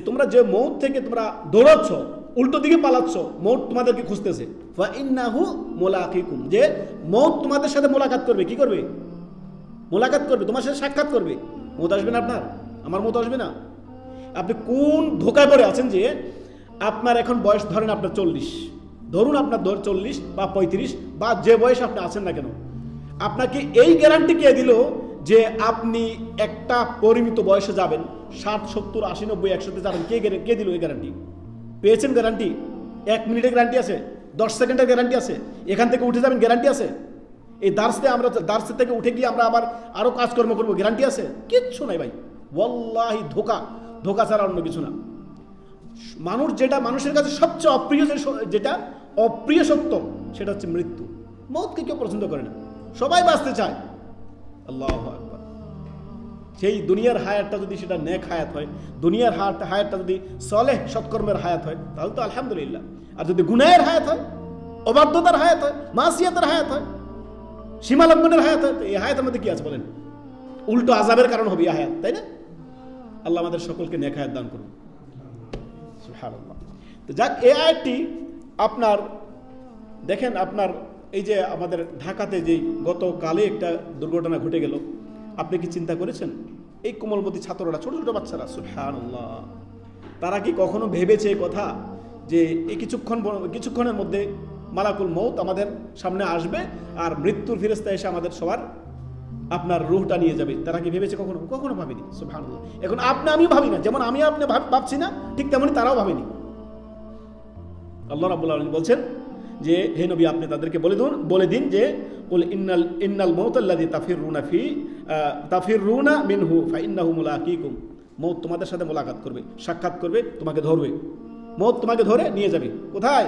তোমরা যে মৌত থেকে তোমরা দৌড়াচ্ছ, উল্টো দিকে পালাচ্ছ, মৌত তোমাদেরকে খুঁজতেছে। ফাইন্নাহু মুলাকিকুম, যে মৌত তোমাদের সাথে মোলাকাত করবে। কি করবে? মোলাকাত করবে, তোমার সাথে সাক্ষাৎ করবে। মৌত আসবে না আপনার, আমার মৌত আসবে না। আপনি কোন ধোকায় পড়ে আছেন যে আপনার এখন বয়স ধরেন আপনার 40, ধরুন আপনার 40 বা 35 বা যে বয়সে আপনি আছেন না কেন, আপনাকে এই গ্যারান্টি কে দিল যে আপনি একটা পরিমিত বয়সে যাবেন, 60, 70, 80, 90, 100-তে যাবেন? কে দিল এই গ্যারান্টি? পেয়েছেন গ্যারান্টি? 1 মিনিটের গ্যারান্টি আছে, 10 সেকেন্ডের গ্যারান্টি আছে, এখান থেকে উঠে যাবেন গ্যারান্টি আছে? এই দার্সে থেকে উঠে গিয়ে আমরা আবার আরো কাজকর্ম করবো, গ্যারান্টি আছে? কিচ্ছু নাই ভাই, ওয়াল্লাহি ধোকা ছাড়া অন্য কিছু না। মানুষের কাছে সবচেয়ে অপ্রিয় যেটা অপ্রিয় সত্য, সেটা হচ্ছে মৃত্যু। মৌতকে কেউ পছন্দ করে না, সবাই বাঁচতে চায়। আল্লাহু আকবার। সেই দুনিয়ার হায়াতটা যদি সেটা নেক হায়াত হয়, দুনিয়ার হায়াতটা যদি সলেহ সৎকর্মের হায়াত হয়, তাহলে তো আলহামদুলিল্লাহ। আর যদি গুনাহের হায়াত হয়, অবাধ্যতার হায়াত হয়, মাসিয়াতের হায়াত হয়, সীমালঙ্ঘনের হায়াত হয়, এই হায়াতের মধ্যে কি আছে বলেন? উল্টো আযাবের কারণ হবে এই হায়াত, তাই না? আল্লাহ আমাদের সকলকে নেক হায়াত দান করুন, সুবহানাল্লাহ। তো যাক, এই আয়াতটি আপনার দেখেন, আপনার এই যে আমাদের ঢাকাতে যে গতকালে একটা দুর্ঘটনা ঘটে গেল, আপনি কি চিন্তা করেছেন? এই কোমলমতি ছাত্ররা, ছোট ছোট বাচ্চারা, সুবহানাল্লাহ, তারা কি কখনো ভেবেছে কথা যে এই কিছুক্ষণের মধ্যে মালাকুল মৌত আমাদের সামনে আসবে আর মৃত্যুর ফেরেশতা এসে আমাদের সবার আপনার রূহটা নিয়ে যাবে? তারা কি ভেবেছে? কখনো ভাবেনি। সুবহানাল্লাহ। এখন আমিও ভাবি না, যেমন আমি আপনি ভাবছি না, ঠিক তেমনি তারাও ভাবেনি। আল্লাহ রাব্বুল আলামিন বলছেন যে হে নবী, আপনি তাদেরকে বলে দিন যে কুল ইন্নাল মাউতাল্লাযী তাফিরুনা মিনহু ফাইন্নাহু মুলাকিকুম, মৌত তোমাদের সাথে মোলাকাত করবে, সাক্ষাৎ করবে, তোমাকে ধরবে। মৌত তোমাকে ধরে নিয়ে যাবে কোথায়?